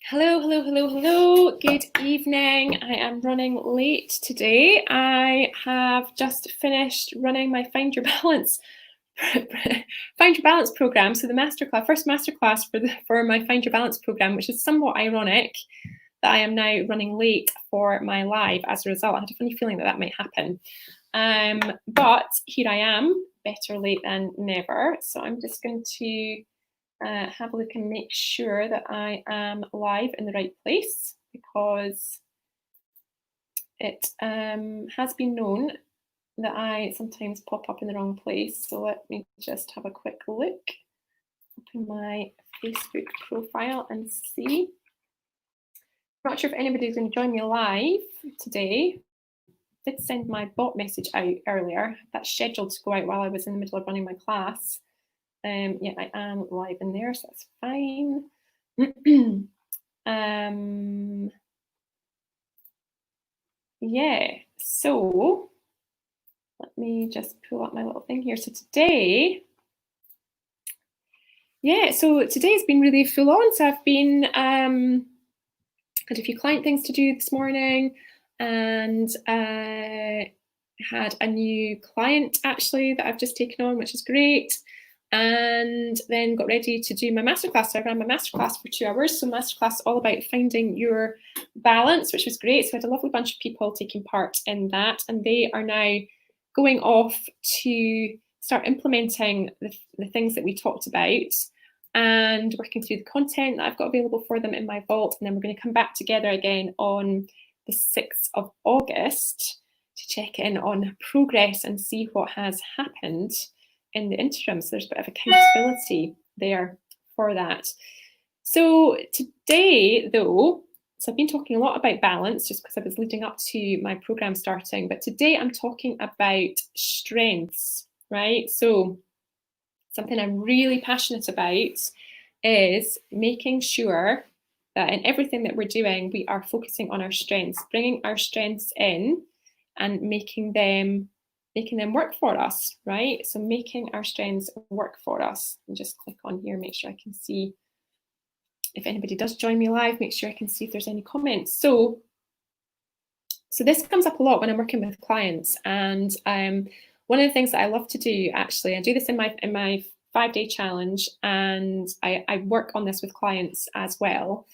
Hello, hello, hello, hello. Good evening. I am running late today. I have just finished running my Find Your Balance program. So the masterclass, first masterclass for my Find Your Balance program, which is somewhat ironic that I am now running late for my live as a result. I had a funny feeling that might happen. But here I am, better late than never. So I'm just going to have a look and make sure that I am live in the right place, because it has been known that I sometimes pop up in the wrong place. So let me just have a quick look. Open my Facebook profile and see. Not sure if anybody's going to join me live today. I did send my bot message out earlier. That's scheduled to go out while I was in the middle of running my class. Yeah, I am live in there, so that's fine. Yeah, so let me just pull up my little thing here. So today, today's been really full on. So I've been had a few client things to do this morning, and had a new client actually that I've just taken on, which is great. And then got ready to do my masterclass. So I ran my masterclass for 2 hours. So masterclass all about finding your balance, which was great. So I had a lovely bunch of people taking part in that, and they are now going off to start implementing the things that we talked about and working through the content that I've got available for them in my vault. And then we're going to come back together again on the 6th of August to check in on progress and see what has happened in the interim. So there's a bit of accountability there for that. So today, though, so I've been talking a lot about balance just because I was leading up to my program starting, but today I'm talking about strengths, right? So something I'm really passionate about is making sure that in everything that we're doing, we are focusing on our strengths, bringing our strengths in and making them work for us, right? So making our strengths work for us. And just click on here, make sure I can see if anybody does join me live, make sure I can see if there's any comments. So this comes up a lot when I'm working with clients, and one of the things that I love to do, actually, I do this in my 5-day challenge, and I work on this with clients as well,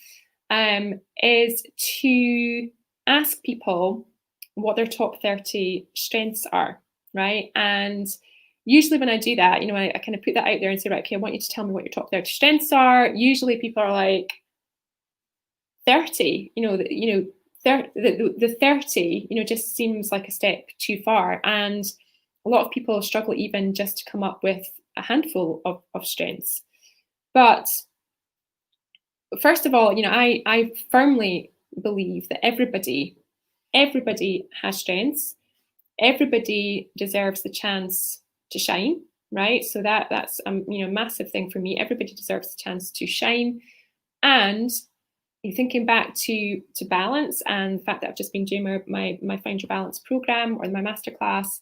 is to ask people what their top 30 strengths are, right? And usually when I do that, I kind of put that out there and say, right, okay, I want you to tell me what your top 30 strengths are. Usually people are like 30, the 30, just seems like a step too far. And a lot of people struggle even just to come up with a handful of strengths. But first of all, I firmly believe that everybody has strengths. Everybody deserves the chance to shine, right? So that's a massive thing for me. Everybody deserves the chance to shine. And thinking back to balance and the fact that I've just been doing my Find Your Balance program or my masterclass,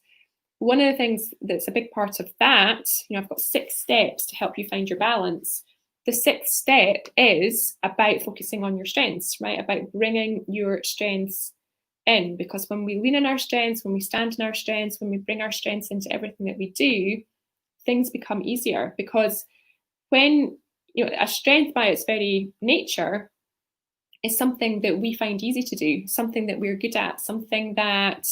one of the things that's a big part of that, I've got 6 steps to help you find your balance. The 6th step is about focusing on your strengths, right? About bringing your strengths in, because when we lean on our strengths, when we stand in our strengths, when we bring our strengths into everything that we do, things become easier. Because when, a strength by its very nature is something that we find easy to do, something that we're good at, something that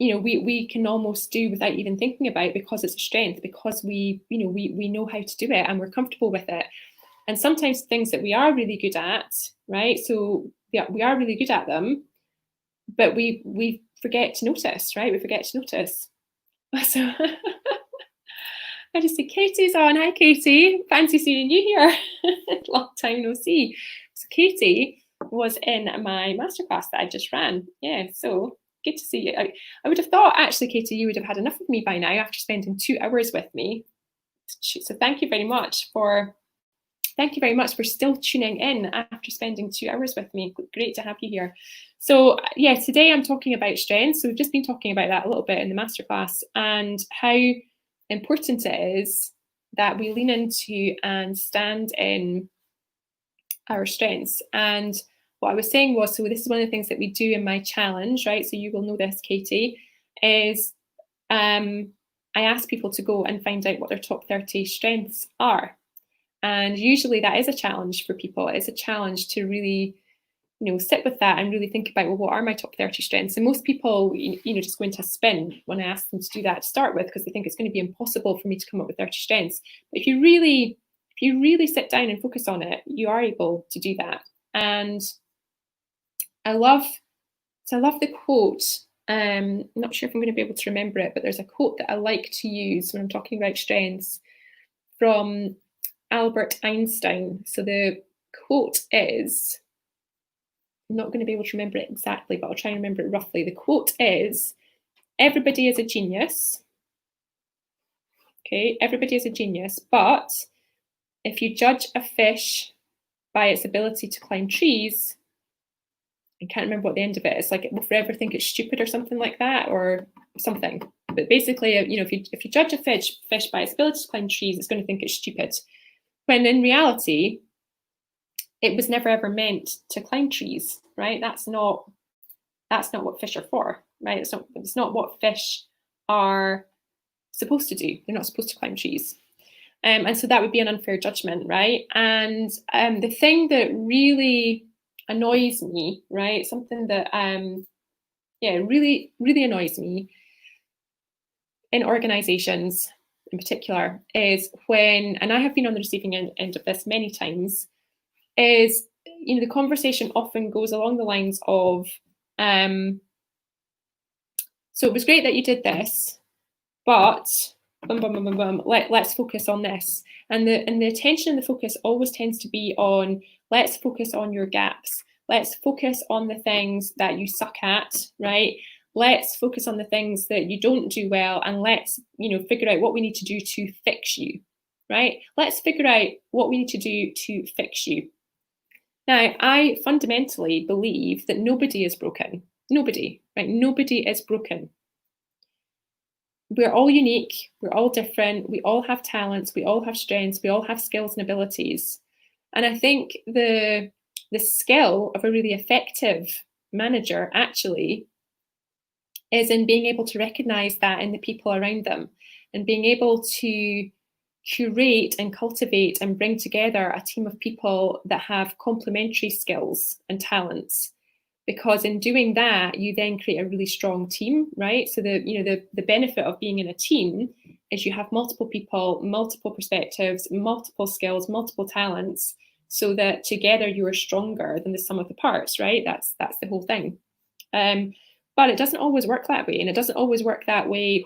we can almost do without even thinking about, because it's a strength, because we know how to do it and we're comfortable with it. And sometimes things that we are really good at, right? So yeah, we are really good at them, but we forget to notice, right? We forget to notice. So I just see Katie's on. Hi, Katie. Fancy seeing you here. Long time no see. So Katie was in my masterclass that I just ran. Yeah, so good to see you. I would have thought, actually, Katie, you would have had enough of me by now after spending 2 hours with me. So thank you very much for still tuning in after spending 2 hours with me. Great to have you here. So yeah, today I'm talking about strengths. So we've just been talking about that a little bit in the masterclass, and how important it is that we lean into and stand in our strengths. And what I was saying was, so this is one of the things that we do in my challenge, right? So you will know this, Katie, is I ask people to go and find out what their top 30 strengths are. And usually that is a challenge for people. It's a challenge to really, sit with that and really think about, well, what are my top 30 strengths? And most people, just go into a spin when I ask them to do that to start with, because they think it's going to be impossible for me to come up with 30 strengths. But if you really sit down and focus on it, you are able to do that. And I love the quote. I'm not sure if I'm going to be able to remember it, but there's a quote that I like to use when I'm talking about strengths from Albert Einstein. So the quote is, I'm not going to be able to remember it exactly, but I'll try and remember it roughly. The quote is, everybody is a genius. Okay, everybody is a genius, but if you judge a fish by its ability to climb trees, I can't remember what the end of it is. Like, it will forever think it's stupid or something like that, or something. But basically, if you judge a fish by its ability to climb trees, it's going to think it's stupid. When in reality, it was never ever meant to climb trees, right? That's not what fish are for, right? It's not what fish are supposed to do. They're not supposed to climb trees. And so that would be an unfair judgment, right? And the thing that really annoys me, right? Something that really, really annoys me in organizations in particular is when, and I have been on the receiving end of this many times, is, the conversation often goes along the lines of, so it was great that you did this, but let's focus on this. And the attention and the focus always tends to be on, let's focus on your gaps. Let's focus on the things that you suck at, right? Let's focus on the things that you don't do well, and let's, figure out what we need to do to fix you, right? Let's figure out what we need to do to fix you. Now, I fundamentally believe that nobody is broken. Nobody, right? Nobody is broken. We're all unique. We're all different. We all have talents. We all have strengths. We all have skills and abilities. And I think the skill of a really effective manager actually is in being able to recognize that in the people around them, and being able to curate and cultivate and bring together a team of people that have complementary skills and talents. Because in doing that, you then create a really strong team, right? So the benefit of being in a team is you have multiple people, multiple perspectives, multiple skills, multiple talents, so that together you are stronger than the sum of the parts, right? That's the whole thing. But it doesn't always work that way, and it doesn't always work that way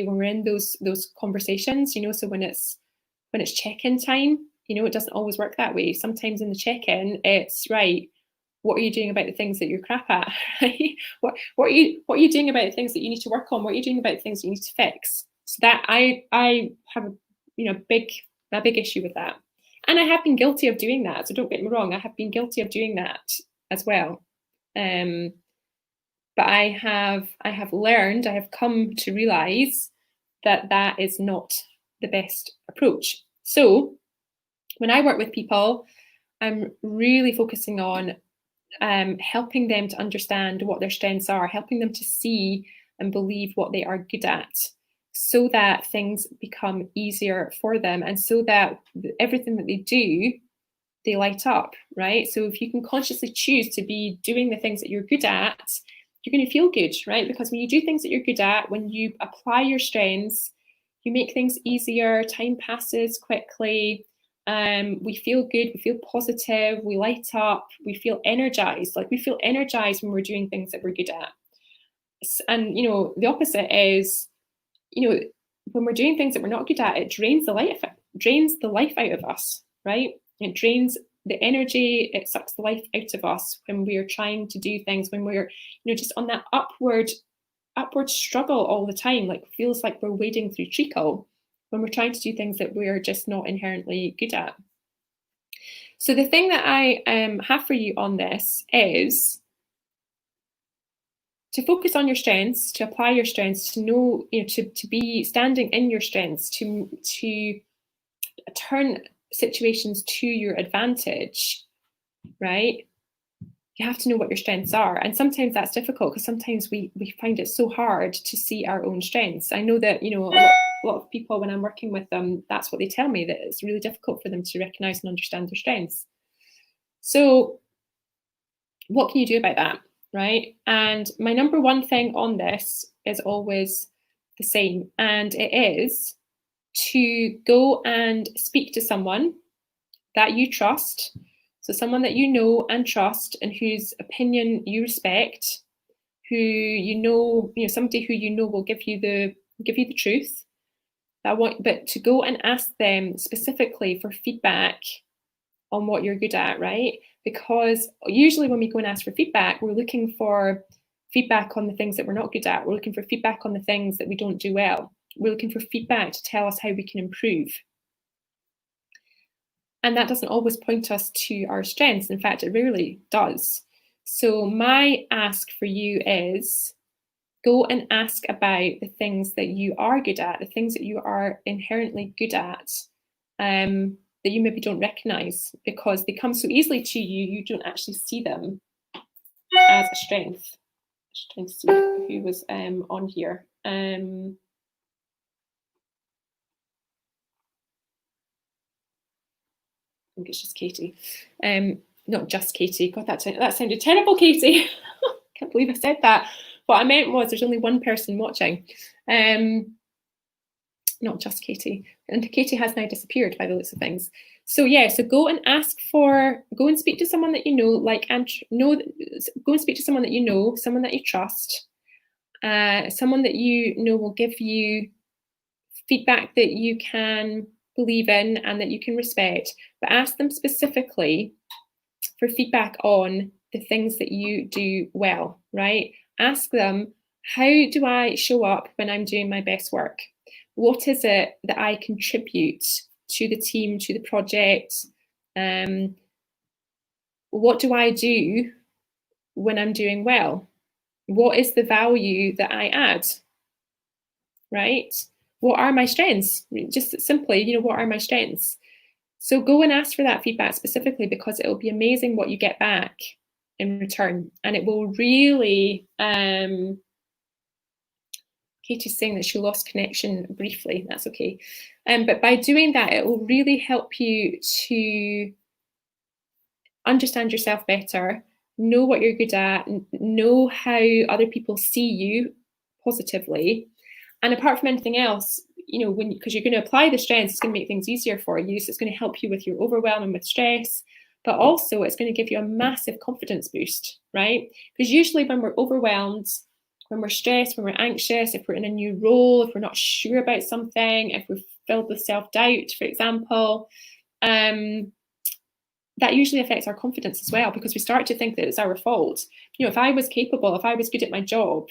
when we're in those conversations. So when it's check-in time, it doesn't always work that way. Sometimes in the check-in, it's right, what are you doing about the things that you're crap at? Right? What are you doing about the things that you need to work on? What are you doing about the things that you need to fix? So that I have a big issue with that. And I have been guilty of doing that. So don't get me wrong, I have been guilty of doing that as well. But I have learned, I have come to realize that is not the best approach. So when I work with people, I'm really focusing on helping them to understand what their strengths are, helping them to see and believe what they are good at, so that things become easier for them, and so that everything that they do, they light up, right? So if you can consciously choose to be doing the things that you're good at, you're going to feel good, right? Because when you do things that you're good at, when you apply your strengths, you make things easier, time passes quickly, we feel good, we feel positive, we light up, we feel energized. Like, we feel energized when we're doing things that we're good at. And, the opposite is, when we're doing things that we're not good at, it drains the life out of us, right? It drains the energy, it sucks the life out of us when we're trying to do things, when we're, just on that upward struggle all the time, like feels like we're wading through treacle when we're trying to do things that we're just not inherently good at. So the thing that I have for you on this is to focus on your strengths, to apply your strengths, to know, to be standing in your strengths, to turn situations to your advantage, right? You have to know what your strengths are. And sometimes that's difficult because sometimes we find it so hard to see our own strengths. I know that, a lot of people, when I'm working with them, that's what they tell me, that it's really difficult for them to recognize and understand their strengths. So what can you do about that, right? And my number one thing on this is always the same, and it is to go and speak to someone that you trust. So someone that you know and trust and whose opinion you respect, who somebody who will give you the truth. But to go and ask them specifically for feedback on what you're good at, right? Because usually when we go and ask for feedback, we're looking for feedback on the things that we're not good at. We're looking for feedback on the things that we don't do well. We're looking for feedback to tell us how we can improve. And that doesn't always point us to our strengths. In fact, it rarely does. So my ask for you is go and ask about the things that you are good at, the things that you are inherently good at, that you maybe don't recognize because they come so easily to you, you don't actually see them as a strength. Just trying to see who was on here. I think it's just Katie. Not just Katie. God, that sounded terrible, Katie. Can't believe I said that. What I meant was there's only one person watching. Not just Katie. And Katie has now disappeared by the looks of things. So yeah, so go and speak to someone that you know, go and speak to someone that you know, someone that you trust, someone that you know will give you feedback that you can believe in and that you can respect, but ask them specifically for feedback on the things that you do well, right? Ask them, how do I show up when I'm doing my best work? What is it that I contribute to the team, to the project? What do I do when I'm doing well? What is the value that I add, right? What are my strengths? Just simply, what are my strengths? So go and ask for that feedback specifically because it will be amazing what you get back in return. And it will really, Katie's saying that she lost connection briefly, that's okay. But by doing that, it will really help you to understand yourself better, know what you're good at, know how other people see you positively. And apart from anything else, because you're going to apply the strengths, it's going to make things easier for you. So it's going to help you with your overwhelm and with stress, but also it's going to give you a massive confidence boost, right? Because usually when we're overwhelmed, when we're stressed, when we're anxious, if we're in a new role, if we're not sure about something, if we're filled with self-doubt, for example, that usually affects our confidence as well, because we start to think that it's our fault. If I was capable, if I was good at my job,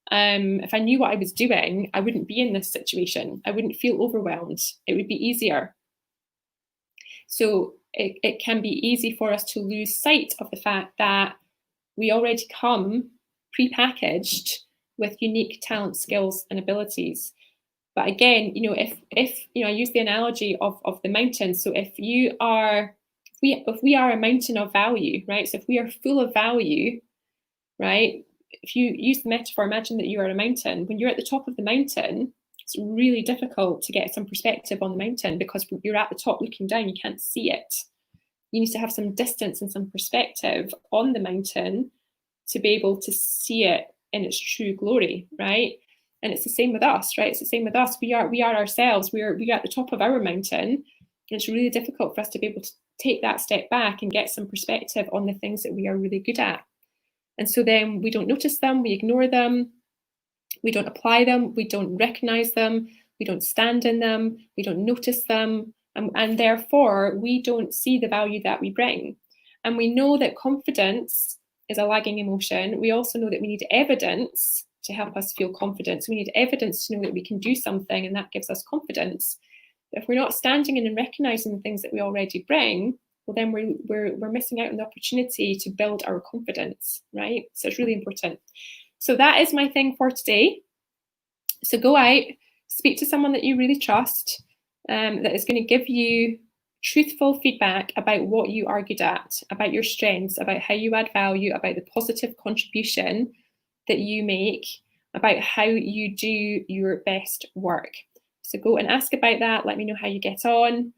if I knew what I was doing, I wouldn't be in this situation. I wouldn't feel overwhelmed. It would be easier. So it can be easy for us to lose sight of the fact that we already come pre-packaged with unique talents, skills, and abilities. But again, if I use the analogy of the mountain. So if we are a mountain of value, right? So if we are full of value, right? If you use the metaphor, imagine that you are a mountain. When you're at the top of the mountain, it's really difficult to get some perspective on the mountain because you're at the top looking down, you can't see it. You need to have some distance and some perspective on the mountain to be able to see it in its true glory, right? And it's the same with us, right? It's the same with us. We are ourselves. We are at the top of our mountain. And it's really difficult for us to be able to take that step back and get some perspective on the things that we are really good at. And so then we don't notice them, we ignore them, we don't apply them, we don't recognize them, we don't stand in them, we don't notice them, and therefore we don't see the value that we bring. And we know that confidence is a lagging emotion. We also know that we need evidence to help us feel confident. So we need evidence to know that we can do something, and that gives us confidence. But if we're not standing in and recognizing the things that we already bring, well, then we're missing out on the opportunity to build our confidence, right? So it's really important. So that is my thing for today. So go out, speak to someone that you really trust, that is going to give you truthful feedback about what you are good at, about your strengths, about how you add value, about the positive contribution that you make, about how you do your best work. So go and ask about that. Let me know how you get on.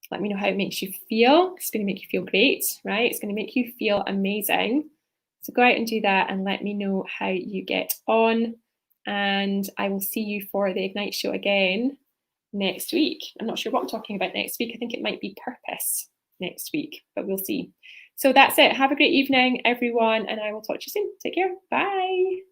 Let me know how it makes you feel. It's going to make you feel great, right? It's going to make you feel amazing. So go out and do that and let me know how you get on. And I will see you for the Ignite show again next week. I'm not sure what I'm talking about next week. I think it might be purpose next week, but we'll see. So that's it. Have a great evening, everyone, and I will talk to you soon. Take care. Bye.